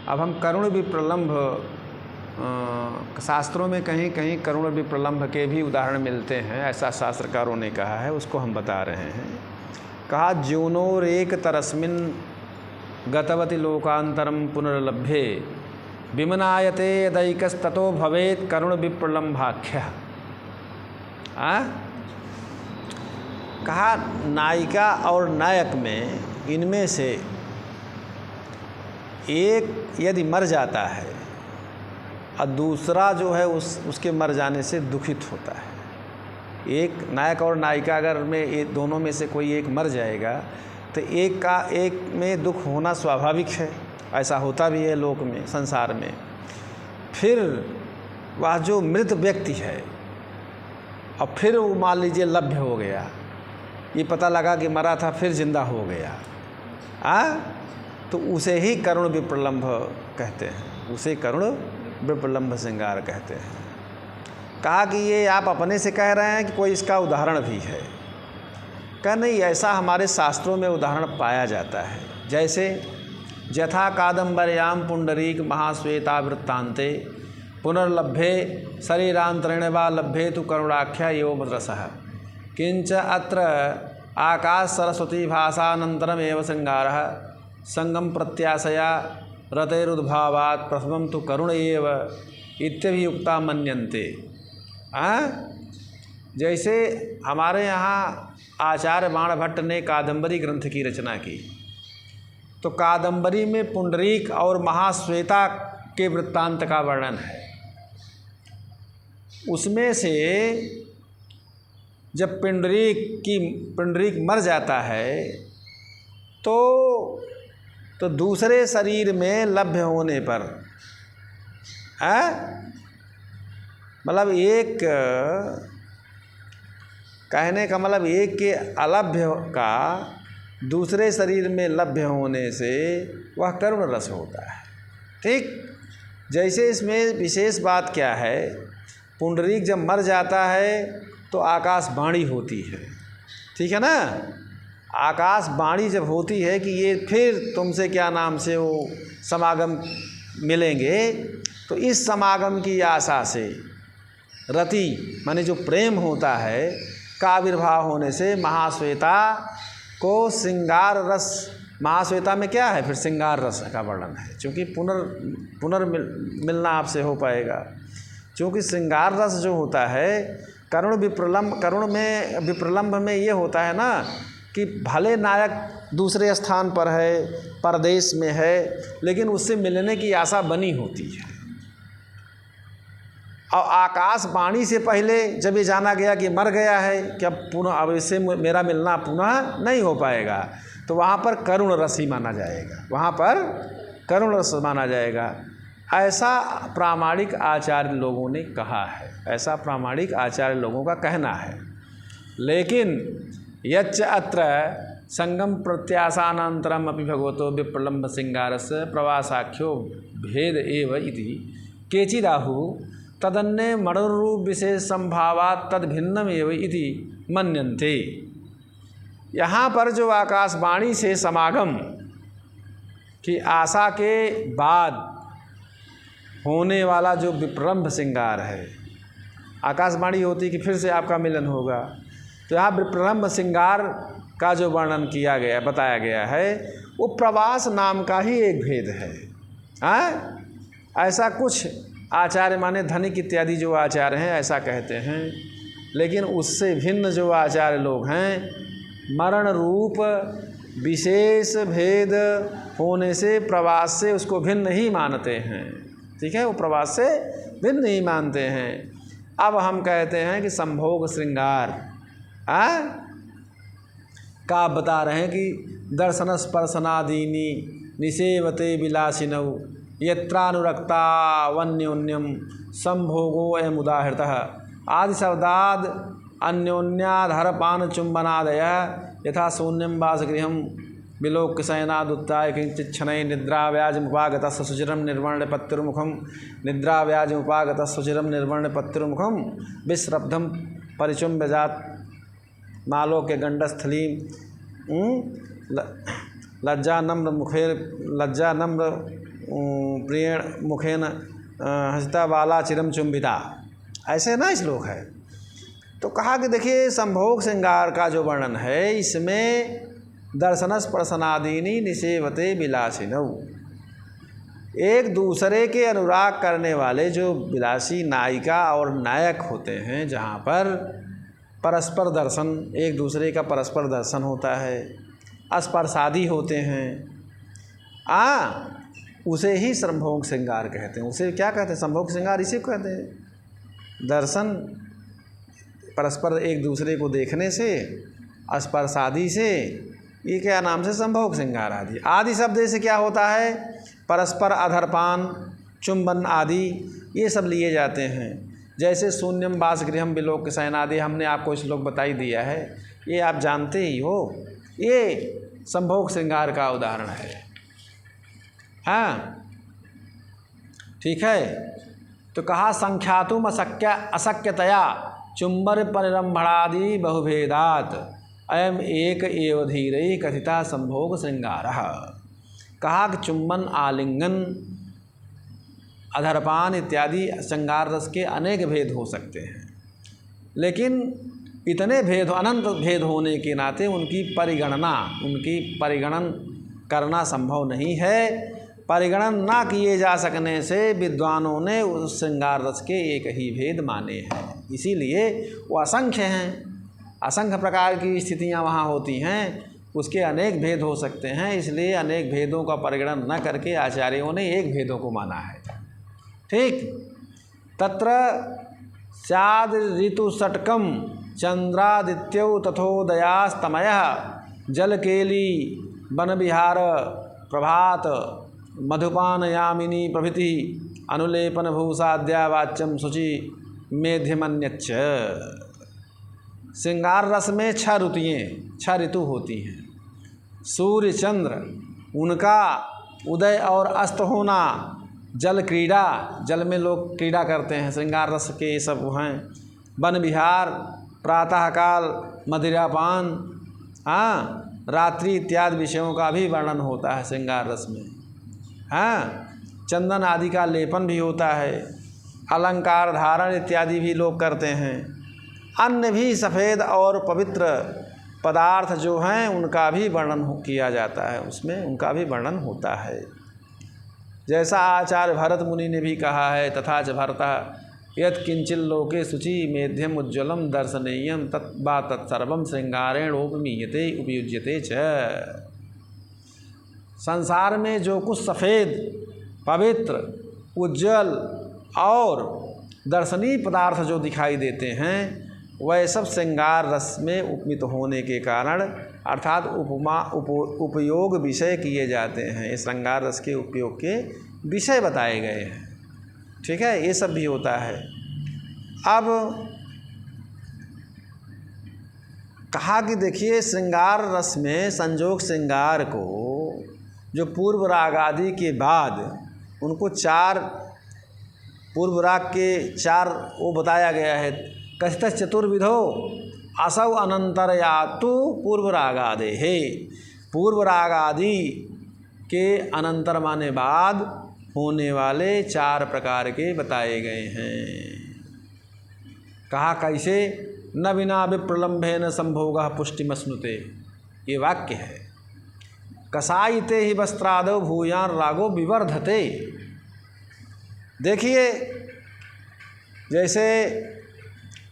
अब हम करुण विप्रलम्भ, शास्त्रों में कहीं कहीं करुण विप्रलम्भ के भी उदाहरण मिलते हैं, ऐसा शास्त्रकारों ने कहा है, उसको हम बता रहे हैं। कहा ज्योनोरेक तरस्मिन् गतवति लोकांतरम पुनर्लभ्ये विमनायते यदैकस्ततो भवेत् करुण विप्रलम्भाख्य। कहा नायिका और नायक में इनमें से एक यदि मर जाता है और दूसरा जो है उसके मर जाने से दुखित होता है। एक नायक और नायिका अगर में दोनों में से कोई एक मर जाएगा तो एक में दुख होना स्वाभाविक है, ऐसा होता भी है लोक में, संसार में। फिर वह जो मृत व्यक्ति है और फिर वो मान लीजिए लभ्य हो गया, ये पता लगा कि मरा था फिर जिंदा हो गया, तो उसे ही करुण विप्रलम्भ कहते हैं, उसे करुण विप्रलम्भ श्रृंगार कहते हैं। कहा कि ये आप अपने से कह रहे हैं कि कोई इसका उदाहरण भी है? कहा नहीं, ऐसा हमारे शास्त्रों में उदाहरण पाया जाता है। जैसे यथा कादम्बर्याम पुंडरीक महाश्वेता वृत्तान्ते पुनर्लभ्ये शरीरांतरेण वा लभ्ये तु करुणाख्या एवं रसः किंच अत्र आकाश सरस्वती भाषानंतरम एव श्रृंगारः संगम प्रत्याशया रतेरुद्भावात् प्रथमं तु करुण एव इत्यभियुक्ता मन्यन्ते। जैसे हमारे यहाँ आचार्य बाणभट्ट ने कादंबरी ग्रंथ की रचना की, तो कादंबरी में पुंडरीक और महाश्वेता के वृत्तांत का वर्णन है। उसमें से जब पुंडरीक मर जाता है तो दूसरे शरीर में लभ्य होने पर, मतलब एक कहने का मतलब एक के अलभ्य का दूसरे शरीर में लभ्य होने से वह करुण रस होता है। ठीक, जैसे इसमें विशेष बात क्या है, पुंडरीक जब मर जाता है तो आकाशवाणी होती है, ठीक है ना। आकाशवाणी जब होती है कि ये फिर तुमसे क्या नाम से वो समागम मिलेंगे, तो इस समागम की आशा से रति माने जो प्रेम होता है का आविर्भाव होने से महाश्वेता को श्रृंगार रस, महाश्वेता में क्या है फिर श्रृंगार रस का वर्णन है, क्योंकि मिलना आपसे हो पाएगा। क्योंकि श्रृंगार रस जो होता है करुण में विप्रलम्भ में ये होता है ना कि भले नायक दूसरे स्थान पर है, परदेश में है, लेकिन उससे मिलने की आशा बनी होती है। और आकाशवाणी से पहले जब ये जाना गया कि मर गया है, कि अब पुनः अब इससे मेरा मिलना पुनः नहीं हो पाएगा, तो वहाँ पर करुण रस ही माना जाएगा, वहाँ पर करुण रस माना जाएगा। ऐसा प्रामाणिक आचार्य लोगों ने कहा है, ऐसा प्रामाणिक आचार्य लोगों का कहना है। लेकिन यच्च अत्र संगम प्रत्याशानंतरम अपि भगवतो विप्रलम्भ श्रृंगारस्य प्रवासाख्यो भेद एव इति केचिदाहु तदन्ये मणोरूप विशेष संभावात् तद भिन्नम एव इति मन्यन्ते। यहाँ पर जो आकाशवाणी से समागम की आशा के बाद होने वाला जो विप्रलम्भ श्रृंगार है, आकाशवाणी होती कि फिर से आपका मिलन होगा, तो यहाँ विप्रलम्भ श्रृंगार का जो वर्णन किया गया, बताया गया है, वो प्रवास नाम का ही एक भेद है। ऐसा कुछ आचार्य माने धनिक इत्यादि जो आचार्य हैं ऐसा कहते हैं। लेकिन उससे भिन्न जो आचार्य लोग हैं, मरण रूप विशेष भेद होने से प्रवास से उसको भिन्न ही मानते हैं। ठीक है, वो प्रवास से भिन्न ही मानते हैं। अब हम कहते हैं कि संभोग श्रृंगार का बता रहे हैं कि दर्शन स्पर्शनादीनी निसेवते विलासिनौ यत्रानुरक्ता वन्योन्यम संभोगो अयम उदाहृतः आदि शब्दाद अन्योन्याधरपान चुंबनादय यथा शून्यम वासगृहम विलोक्य शयनादुत्थाय किंचिच्छनै निद्राव्याजमुपागतस्य सुचिरं निर्वर्णपत्रुमुखं निद्राव्याजमुपागतस्य सुचिरं निर्वर्णपत्रुमुखं विश्रब्धं परिचुम्बजात मालोक्य गंडस्थलीं लज्जानम्र प्रियण मुखेन हंसिता बाला चिरम चुंबिता, ऐसे ना श्लोक है। तो कहा कि देखिए संभोग श्रृंगार का जो वर्णन है इसमें दर्शनस प्रसनादीनी निषेवते विलासिनौ, एक दूसरे के अनुराग करने वाले जो विलासी नायिका और नायक होते हैं, जहाँ पर परस्पर दर्शन, एक दूसरे का परस्पर दर्शन होता है, स्पर्शादि होते हैं, उसे ही संभोग श्रृंगार कहते हैं। उसे क्या कहते हैं? संभोग श्रृंगार इसे कहते हैं। दर्शन, परस्पर एक दूसरे को देखने से, स्पर्शादि से, ये क्या नाम से? संभोग श्रृंगार आदि। आदि शब्द से क्या होता है? परस्पर अधरपान, चुंबन आदि ये सब लिए जाते हैं। जैसे शून्यम वासगृहम विलोक शयन आदि हमने आपको श्लोक बताई दिया है, ये आप जानते ही हो, ये संभोग श्रृंगार का उदाहरण है। हाँ, ठीक है। तो कहा संख्यातुम अशक्यतया चुंबर परिरंभणादि बहुभेदात अयम एक एव धीरे कथिता संभोग श्रृंगारः। कहा कि चुंबन, आलिंगन, अधरपान इत्यादि श्रृंगार रस के अनेक भेद हो सकते हैं, लेकिन इतने भेद, अनंत भेद होने के नाते उनकी परिगणन करना संभव नहीं है। परिगणन ना किए जा सकने से विद्वानों ने उस श्रृंगार रस के एक ही भेद माने हैं, इसीलिए वो असंख्य हैं। असंख्य प्रकार की स्थितियां वहाँ होती हैं, उसके अनेक भेद हो सकते हैं, इसलिए अनेक भेदों का परिगणन न करके आचार्यों ने एक भेदों को माना है। ठीक। तत्र स्याद ऋतुषट्कम चंद्रादित्यौ तथोदयास्तमयः जलकेली वनविहार प्रभात मधुपान यामिनी प्रभृति अनुलेपन भूषाद्या वाच्यम शुचि मेध्यमन्यच्च। श्रृंगार रस में 6 ऋतु होती हैं। सूर्य चंद्र, उनका उदय और अस्त होना, जल क्रीड़ा, जल में लोग क्रीड़ा करते हैं, श्रृंगार रस के ये सब हैं। वन विहार, प्रातःकाल मदिरापान, रात्रि इत्यादि विषयों का भी वर्णन होता है श्रृंगार रस में। चंदन आदि का लेपन भी होता है, अलंकार धारण इत्यादि भी लोग करते हैं। अन्य भी सफ़ेद और पवित्र पदार्थ जो हैं उनका भी वर्णन किया जाता है, उसमें उनका भी वर्णन होता है। जैसा आचार्य भरत मुनि ने भी कहा है, तथा च भरतः यत् किंचिल लोके शुचि मेध्यम उज्ज्वलम दर्शनीयम तत्वा तत्सर्वम श्रृंगारेण उपयुज्यते च। संसार में जो कुछ सफ़ेद, पवित्र, उज्जवल और दर्शनीय पदार्थ जो दिखाई देते हैं वह सब श्रृंगार रस में उपमित होने के कारण अर्थात उपयोग विषय किए जाते हैं। श्रृंगार रस के उपयोग के विषय बताए गए हैं। ठीक है, ये सब भी होता है। अब कहा कि देखिए श्रृंगार रस में संजोग श्रृंगार को जो पूर्व राग आदि के बाद उनको 4 पूर्व राग के 4 वो बताया गया है। कथित चतुर्विधो असौ अनंतरयातु पूर्व रागादे है। पूर्व राग आदि के अनंतर माने बाद होने वाले 4 प्रकार के बताए गए हैं। कहा कैसे? न विना विप्रलम्भेन संभोगः पुष्टिमश्नुते, ये वाक्य है। कसायिते ही वस्त्रादौ भूयान रागो विवर्धते। देखिए जैसे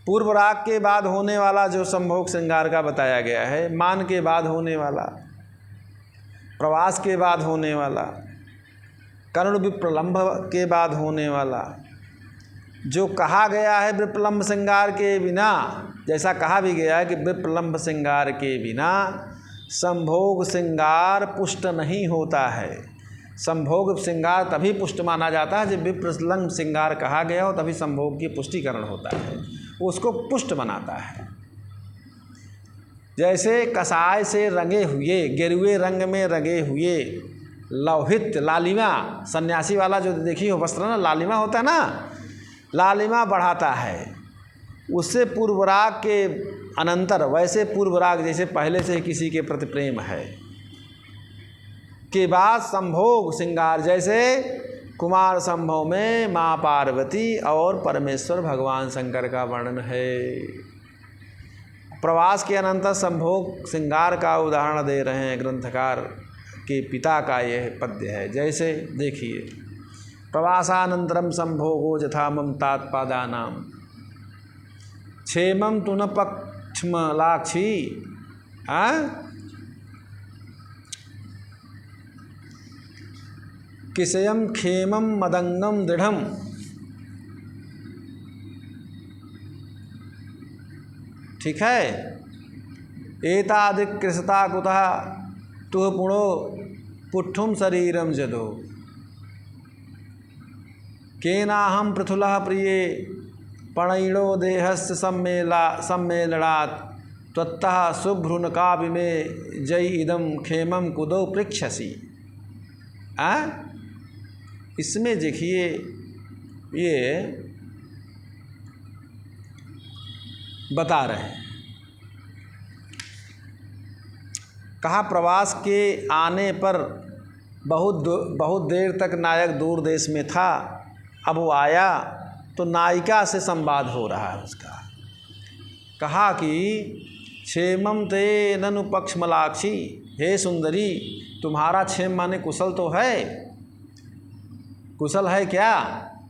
पूर्व राग के बाद होने वाला जो संभोग श्रृंगार का बताया गया है, मान के बाद होने वाला, प्रवास के बाद होने वाला, कर्ण विप्रलम्भ के बाद होने वाला, जो कहा गया है विप्रलम्भ श्रृंगार के बिना, जैसा कहा भी गया है कि विप्रलम्भ श्रृंगार के बिना संभोग श्रृंगार पुष्ट नहीं होता है। संभोग श्रृंगार तभी पुष्ट माना जाता है जब विप्रलम्भ श्रृंगार कहा गया हो, तभी संभोग की पुष्टिकरण होता है, उसको पुष्ट बनाता है। जैसे कसाय से रंगे हुए, गेरुए रंग में रंगे हुए लौहित लालिमा, सन्यासी वाला जो देखी हो वस्त्र ना, लालिमा होता है ना, लालिमा बढ़ाता है। उससे पूर्व राग के अनंतर, वैसे पूर्व राग जैसे पहले से ही किसी के प्रति प्रेम है, के बाद संभोग श्रृंगार, जैसे कुमार संभव में माँ पार्वती और परमेश्वर भगवान शंकर का वर्णन है। प्रवास के अनंतर संभोग श्रृंगार का उदाहरण दे रहे हैं ग्रंथकार के पिता का यह पद्य है। जैसे देखिए, प्रवासानंतरम संभोगो यथा मम तात्पादानाम क्षेमं तु न पक्ष्मलाक्षी किसयं क्षेमं मदंगम दृढ़म। ठीक है। एतादिकृसता कुतः तुह पुणो पुट्ठुम शरीरम जदो केनाहम पृथुलः प्रिये पणैणो देहस्य सम्मेलनात् त्वत्तः शुभ्रुनकापि में जय इदम क्षेमं कुदो पृक्षसि। इसमें देखिए, ये बता रहे हैं, कहा प्रवास के आने पर बहुत देर तक नायक दूर देश में था। अब वो आया तो नायिका से संवाद हो रहा है उसका। कहा कि क्षेमं ते ननु पक्ष्मलाक्षी, हे सुंदरी तुम्हारा क्षेम माने कुशल तो है, कुशल है क्या?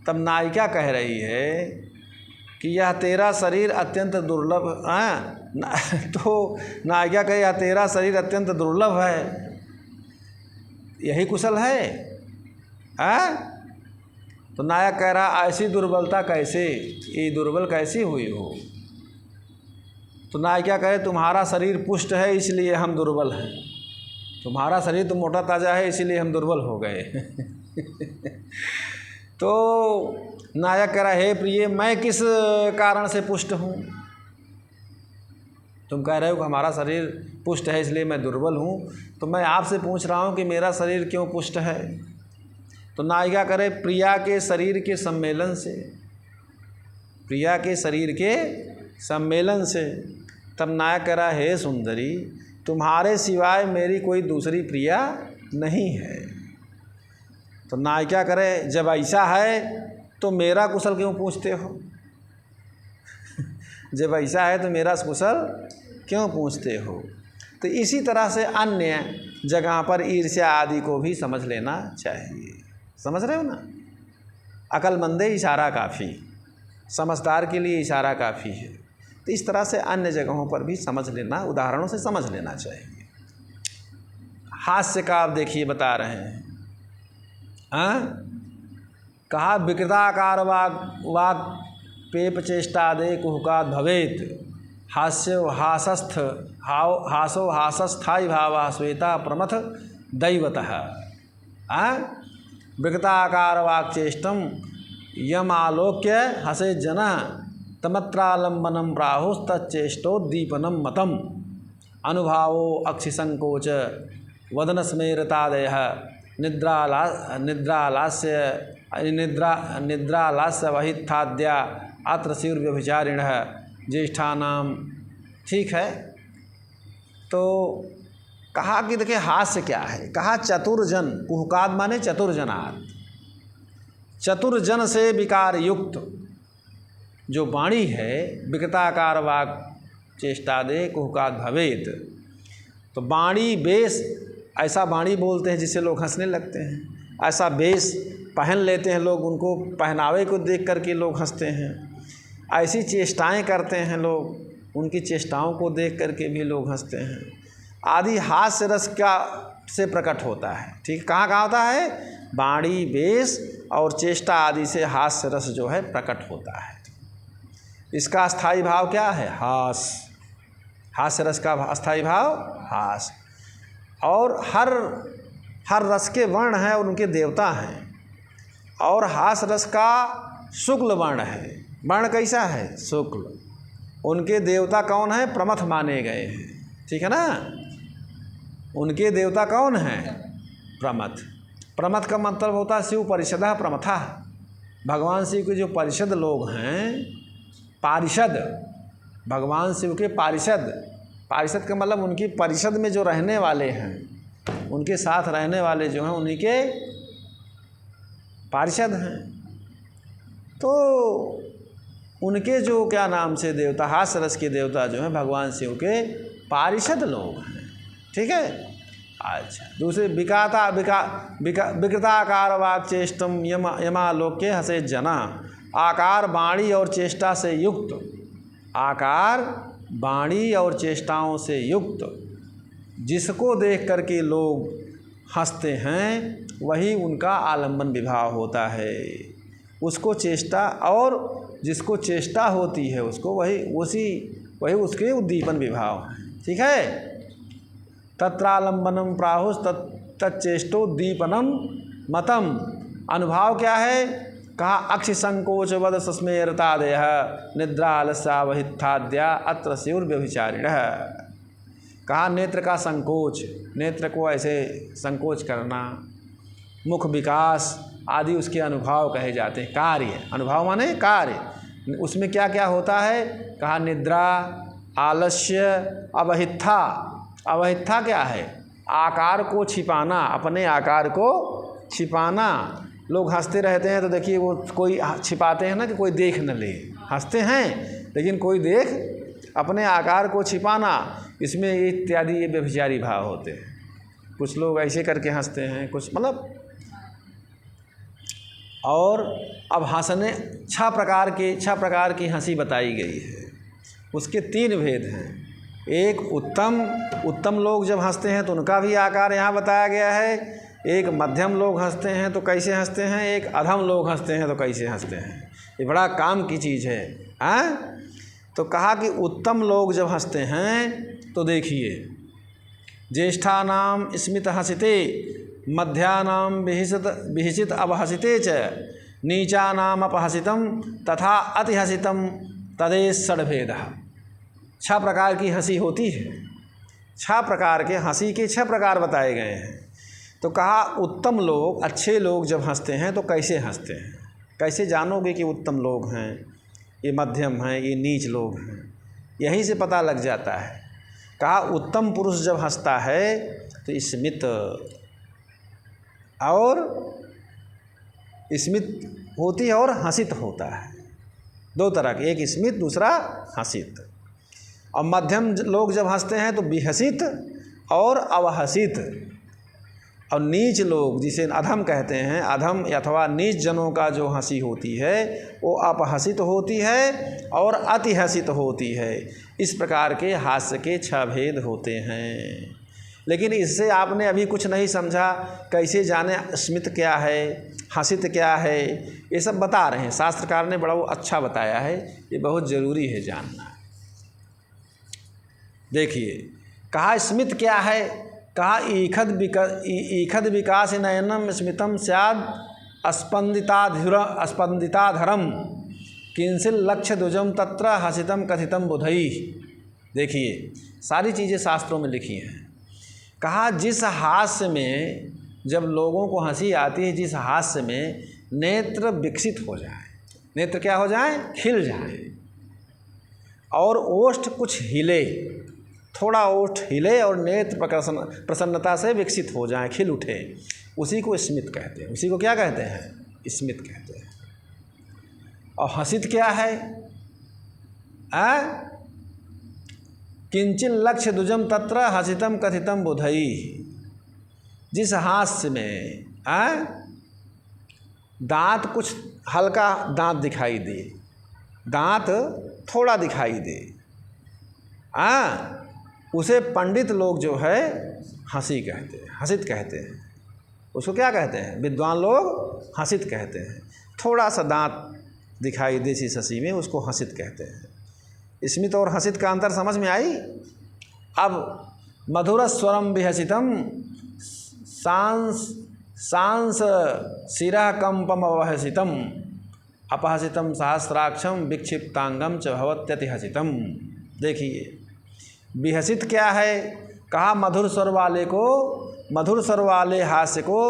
तब नायिका कह रही है कि यह तेरा शरीर अत्यंत दुर्लभ तो नायिका कहे यह तेरा शरीर अत्यंत दुर्लभ है, यही कुशल है? तो नायक कह रहा ऐसी दुर्बलता कैसे, ये दुर्बल कैसी हुई हो? तो नायिका कहे तुम्हारा शरीर पुष्ट है इसलिए हम दुर्बल हैं, तुम्हारा शरीर तो मोटा ताज़ा है इसीलिए हम दुर्बल हो गए। तो नायक कह रहा हे प्रिय, मैं किस कारण से पुष्ट हूँ? तुम कह रहे हो कि हमारा शरीर पुष्ट है इसलिए मैं दुर्बल हूँ, तो मैं आपसे पूछ रहा हूँ कि मेरा शरीर क्यों पुष्ट है? तो नायिका करे प्रिया के शरीर के सम्मेलन से, प्रिया के शरीर के सम्मेलन से। तब नायक कह रहा हे सुंदरी तुम्हारे सिवाय मेरी कोई दूसरी प्रिया नहीं है। तो नायिका करे जब ऐसा है तो मेरा कुशल क्यों पूछते हो? जब ऐसा है तो मेरा कुशल क्यों पूछते हो? तो इसी तरह से अन्य जगह पर ईर्ष्या आदि को भी समझ लेना चाहिए। समझ रहे हो ना? अक्लमंदे इशारा काफ़ी, समझदार के लिए इशारा काफ़ी है। तो इस तरह से अन्य जगहों पर भी समझ लेना, उदाहरणों से समझ लेना चाहिए। हास्य का आप देखिए बता रहे हैं। कहा विकृताकार वाग पेप चेष्टा दे कुहकात भवेत हास्यो हासस्थाई भाव श्वेता प्रमथ दैवतः। विकृताकार वाक् चेष्टम यमालोक्य हसे जन तमत्रालंबनम प्राहुस्तच्चेष्टोद्दीपनम मतम अनुभावो अक्षिसंकोच वदन स्मेरतादय निद्रालास्य वहित्थाद्या अत्र शिवव्यभिचारिण ज्येष्ठानाम। ठीक है। तो कहा कि देखिए हास्य क्या है? कहा चतुर्जन, कुहकाद माने चतुर्जनात्, चतुर्जन से विकार युक्त जो वाणी है, विकृताकार वाक् चेष्टा दे कुहकाद भवेत। तो वाणी बेश, ऐसा वाणी बोलते हैं जिससे लोग हंसने लगते हैं, ऐसा बेश पहन लेते हैं लोग, उनको पहनावे को देख कर के लोग हंसते हैं, ऐसी चेष्टाएं करते हैं लोग, उनकी चेष्टाओं को देख कर के भी लोग हंसते हैं आदि हास्य रस का से प्रकट होता है। ठीक, कहाँ कहाँ होता है? वाणी वेश और चेष्टा आदि से हास्य रस जो है प्रकट होता है। इसका अस्थाई भाव क्या है? हास्य। हास्य रस का अस्थाई भाव हास्य। और हर रस के वर्ण हैं और उनके देवता हैं। और हास्य रस का शुक्ल वर्ण है। वर्ण कैसा है? शुक्ल। उनके देवता कौन है? प्रमथ माने गए हैं। ठीक है ना? उनके देवता कौन हैं? प्रमथ। प्रमथ का मतलब होता है शिव परिषदः प्रमथा। भगवान शिव के जो परिषद लोग हैं, पारिषद, भगवान शिव के पारिषद, पारिषद का मतलब उनकी परिषद में जो रहने वाले हैं, उनके साथ रहने वाले जो हैं उन्हीं के पार्षद हैं। तो उनके जो क्या नाम से देवता, हास्य रस के देवता जो हैं भगवान शिव के पार्षद लोग हैं। ठीक है। अच्छा, दूसरे विकृताकार वाक चेष्टम यमालोक्य हसे जना, आकार वाणी और चेष्टा से युक्त, आकार वाणी और चेष्टाओं से युक्त जिसको देख करके लोग हंसते हैं वही उनका आलंबन विभाव होता है। उसको चेष्टा, और जिसको चेष्टा होती है उसको वही उसके उद्दीपन विभाव हैं। ठीक है। तत्रालंबनम प्राहुस तच्चेष्टोद्दीपनम मतम। अनुभाव क्या है? कहा अक्षि संकोच वद सस्मेरता देह निद्रा आलस्यावहित्थाद्या अत्र स्युर्व्यभिचारिण। कहा नेत्र का संकोच, नेत्र को ऐसे संकोच करना, मुख विकास आदि उसके अनुभाव कहे जाते हैं। कार्य, अनुभाव माने कार्य। उसमें क्या क्या होता है? कहा निद्रा, आलस्य, अवहित्था। अवहित्था क्या है? आकार को छिपाना, अपने आकार को छिपाना। लोग हंसते रहते हैं तो देखिए वो कोई छिपाते हैं ना कि कोई देख न ले, हंसते हैं लेकिन कोई देख, अपने आकार को छिपाना, इसमें इत्यादि ये व्यभिचारी भाव होते हैं। कुछ लोग ऐसे करके हंसते हैं, कुछ मतलब। और अब हंसने 6 प्रकार की हंसी बताई गई है। उसके 3 भेद हैं। एक उत्तम लोग जब हंसते हैं तो उनका भी आकार यहाँ बताया गया है। एक मध्यम लोग हंसते हैं तो कैसे हंसते हैं, एक अधम लोग हंसते हैं तो कैसे हंसते हैं। ये बड़ा काम की चीज़ है। तो कहा कि उत्तम लोग जब हंसते हैं तो देखिए, ज्येष्ठानाम स्मित हसिते, मध्यानाम विहिसित अपहसिते च, नीचानाम अपहसितम तथा अतिहसितम तदेश षड्भेदः। 6 प्रकार की हंसी होती है। 6 प्रकार के हंसी के 6 प्रकार बताए गए हैं। तो कहा उत्तम लोग, अच्छे लोग जब हंसते हैं तो कैसे हंसते हैं, कैसे जानोगे कि उत्तम लोग हैं, ये मध्यम हैं, ये नीच लोग हैं, यहीं से पता लग जाता है। कहा उत्तम पुरुष जब हंसता है तो स्मित होती है और हंसित होता है। 2 तरह के, एक स्मित दूसरा हंसित। और मध्यम लोग जब हंसते हैं तो विहसित और अवहसित। और नीच लोग जिसे अधम कहते हैं, अधम अथवा नीच जनों का जो हंसी होती है वो अपहसित होती है और अतिहसित होती है। इस प्रकार के हास्य के 6 भेद होते हैं। लेकिन इससे आपने अभी कुछ नहीं समझा, कैसे जाने स्मित क्या है, हंसित क्या है, ये सब बता रहे हैं। शास्त्रकार ने बड़ा वो अच्छा बताया है, ये बहुत ज़रूरी है जानना। देखिए, कहा स्मित क्या है? कहा ईखद विकास नयनम स्मितम स्याद स्पंदिताधरम किंसिल लक्ष्य ध्वजम तत्र हसितम कथितम बुधई। देखिए, सारी चीज़ें शास्त्रों में लिखी हैं। कहा जिस हास्य में जब लोगों को हंसी आती है, जिस हास्य में नेत्र विकसित हो जाए, नेत्र क्या हो जाए? खिल जाए, और ओष्ठ कुछ हिले, थोड़ा ओष्ठ हिले और नेत्र प्रसन्नता से विकसित हो जाए, खिल उठे, उसी को स्मित कहते हैं। उसी को क्या कहते हैं? स्मित कहते हैं। और हसित क्या है? किंचिल लक्ष्य दुजम तत्र हसितम कथितम बुधई। जिस हास्य में दांत कुछ हल्का दांत दिखाई दे, दांत थोड़ा दिखाई दे, उसे पंडित लोग जो है हंसी कहते हैं, हसित कहते हैं। उसको क्या कहते हैं? विद्वान लोग हंसित कहते हैं। थोड़ा सा दांत दिखाई दे इस हंसी में, उसको हंसित कहते हैं। स्मित और हंसित का अंतर समझ में आई? अब मधुर स्वरम विहसितम सांस शिरा कंपम अवहसितम अपहसितम सहस्राक्षम विक्षिप्तांगम च भवत्यति हसितम। देखिए, विहसित क्या है? कहा मधुर स्वर वाले को, मधुर स्वर वाले हास्य को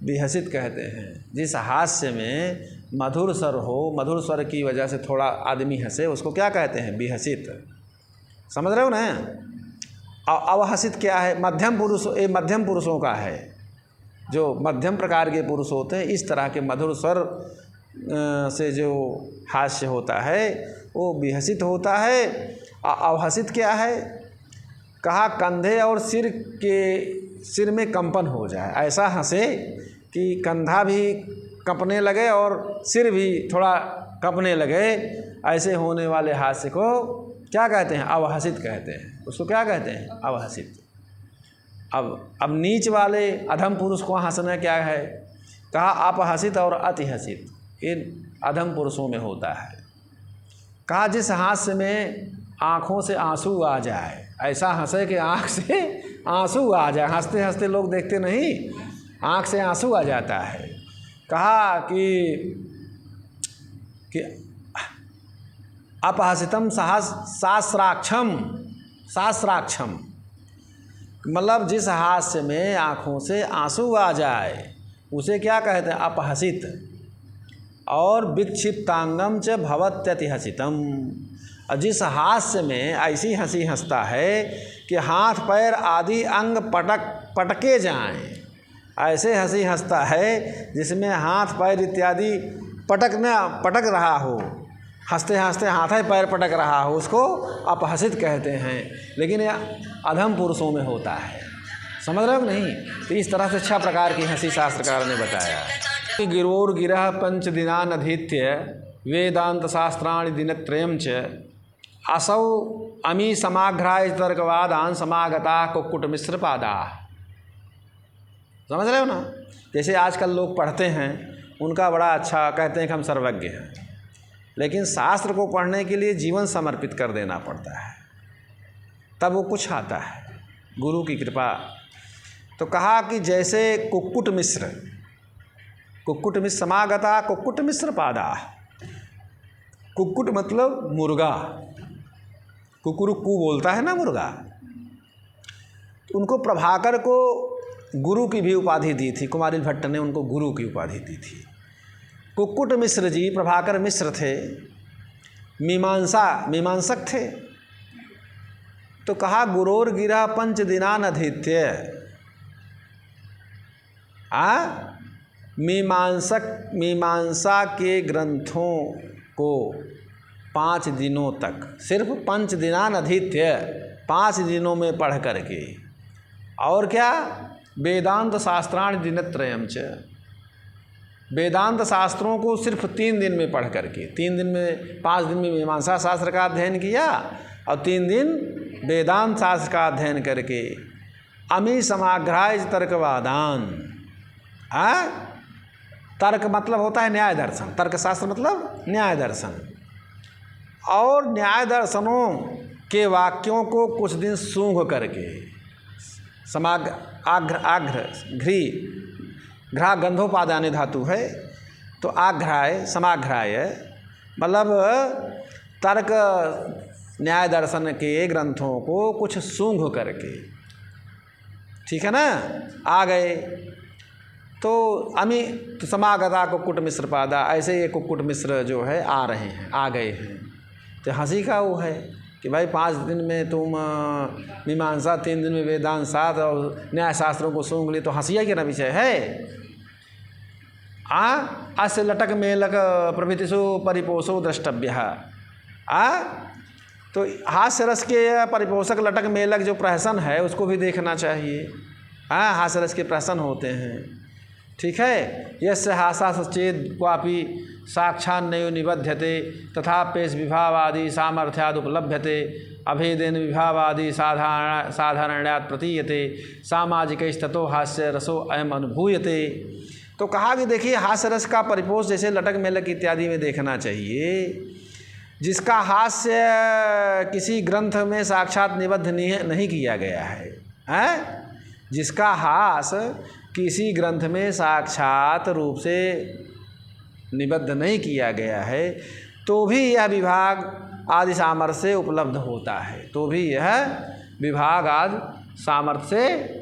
विहसित कहते हैं। जिस हास्य में मधुर स्वर हो, मधुर स्वर की वजह से थोड़ा आदमी हंसे, उसको क्या कहते हैं? विहसित। समझ रहे हो ना? अवहसित क्या है? मध्यम पुरुष, ये मध्यम पुरुषों का है, जो मध्यम प्रकार के पुरुष होते हैं, इस तरह के मधुर स्वर से जो हास्य होता है वो विहसित होता है। अवहसित क्या है? कहा कंधे और सिर में कंपन हो जाए, ऐसा हंसे कि कंधा भी कंपने लगे और सिर भी थोड़ा कंपने लगे, ऐसे होने वाले हास्य को क्या कहते हैं? अवहसित कहते हैं। उसको क्या कहते हैं? अवहसित। अब नीच वाले अधम पुरुष को हंसना क्या है? कहा अपहसित और अतिहसित, ये अधम पुरुषों में होता है। कहा जिस हास्य में आँखों से आंसू आ जाए, ऐसा हंसे कि आँख से आंसू आ जाए, हंसते हंसते लोग देखते नहीं, आँख से आंसू आ जाता है। कहा कि अपहसितम सहस्राक्षम, मतलब जिस हास्य में आँखों से आंसू आ जाए उसे क्या कहते हैं? अपहसित। और विक्षिप्तांगम च भवत्यतिहसितम, और जिस हास्य में ऐसी हंसी हंसता है कि हाथ पैर आदि अंग पटके जाएं, ऐसे हंसी हंसता है जिसमें हाथ पैर इत्यादि पटक रहा हो, हंसते हंसते हाथ पैर पटक रहा हो, उसको अपहसित कहते हैं। लेकिन यह अधम पुरुषों में होता है। समझ रहे हो नहीं? तो इस तरह से 6 प्रकार की हंसी शास्त्रकार ने बताया। गिरोर गिरह पंच दिनानधीत्य वेदांत शास्त्राणि दिनत्रयं च असौ अमी समाघ्राय तर्कवादान समागता कुक्कुट मिश्र पादा। समझ रहे हो ना? जैसे आजकल लोग पढ़ते हैं, उनका बड़ा अच्छा कहते हैं कि हम सर्वज्ञ हैं, लेकिन शास्त्र को पढ़ने के लिए जीवन समर्पित कर देना पड़ता है, तब वो कुछ आता है, गुरु की कृपा। तो कहा कि जैसे कुक्कुट मिश्र समागता कुक्कुट मिश्र पादा। कुक्कुट मतलब मुर्गा, कुकुरुक्कू बोलता है ना मुर्गा। तो उनको प्रभाकर को गुरु की भी उपाधि दी थी, कुमारिल भट्ट ने उनको गुरु की उपाधि दी थी। कुक्कुट मिश्र जी प्रभाकर मिश्र थे, मीमांसक थे। तो कहा गुरोर गिरा पंच दिनानधीत्य, मीमांसा के ग्रंथों को 5 दिनों तक, सिर्फ पंच दिनानधीत्य, 5 दिनों में पढ़ करके, और क्या वेदांत शास्त्राणि दिनत्रयं च, वेदांत शास्त्रों को सिर्फ 3 दिन में पढ़ करके, 3 दिन में, 5 दिन में मीमांसा शास्त्र का अध्ययन किया और 3 दिन वेदांत शास्त्र का अध्ययन करके, अमी समाग्राय तर्कवादान। तर्क मतलब होता है न्याय दर्शन, तर्क शास्त्र मतलब न्याय दर्शन, और न्याय दर्शनों के वाक्यों को कुछ दिन सूंघ करके, घ्रा गंधोपादान धातु है, तो आघ्राय समाघ्राय मतलब तर्क न्याय दर्शन के ग्रंथों को कुछ सूंघ करके, ठीक है ना, आ गए। तो समागता कुक्कुट मिश्र पादा, ऐसे ये कुक्कुट मिश्र जो है आ रहे हैं, आ गए हैं। तो हंसी का वो है कि भाई 5 दिन में तुम मीमांसा, 3 दिन में वेदांत शास्त्र और न्याय शास्त्रों को सूंघ ली, तो हंसिया के ना विषय है। अस्य लटक मेलक प्रभृतिषु परिपोषो द्रष्टव्य। तो हास्य रस के परिपोषक लटक मेलक जो प्रहसन है उसको भी देखना चाहिए। हास्य रस के प्रहसन होते हैं, ठीक है। यस्य हासा सचेत क्वापि साक्षान्नयो निबध्यते तथा पेश विभावादि सामर्थ्याद उपलभ्यते अभेदेन विभावादि साधारण्यात् प्रतीयते सामाजिकैस्ततो हास्य रसो अयम अनुभूयते। तो कहा कि देखिए हास्य रस का परिपोष जैसे लटक मेलक इत्यादि में देखना चाहिए, जिसका हास्य किसी ग्रंथ में साक्षात निबद्ध नहीं किया गया है, जिसका हास्य किसी ग्रंथ में साक्षात रूप से निबद्ध नहीं किया गया है, तो भी यह विभाग आदि सामर्थ्य से उपलब्ध होता है, तो भी यह विभाग आदि सामर्थ्य से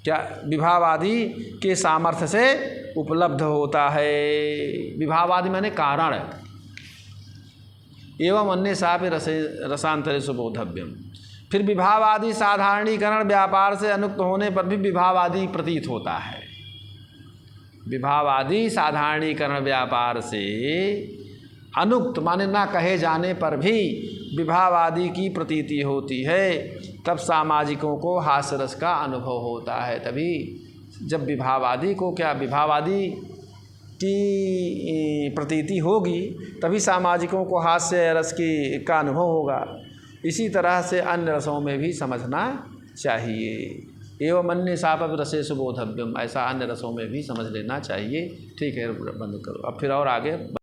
क्या विभावादि के सामर्थ्य से उपलब्ध होता है। विभावादि माने कारण। एवं अन्य सापि रसांतरेषु बोधव्यम। फिर विभावादि साधारणीकरण व्यापार से अनुक्त होने पर भी विभावादि प्रतीत होता है। विभावादि साधारणीकरण व्यापार से अनुक्त माने ना कहे जाने पर भी विभावादि की प्रतीति होती है, तब सामाजिकों को हास्य रस का अनुभव होता है। तभी जब विभावादि को विभावादि की प्रतीति होगी तभी सामाजिकों को हास्य रस का अनुभव होगा। इसी तरह से अन्य रसों में भी समझना चाहिए। एवं अन्य सापव रसेषु बोधव्यम, ऐसा अन्य रसों में भी समझ लेना चाहिए। ठीक है, बंद करो अब फिर और आगे।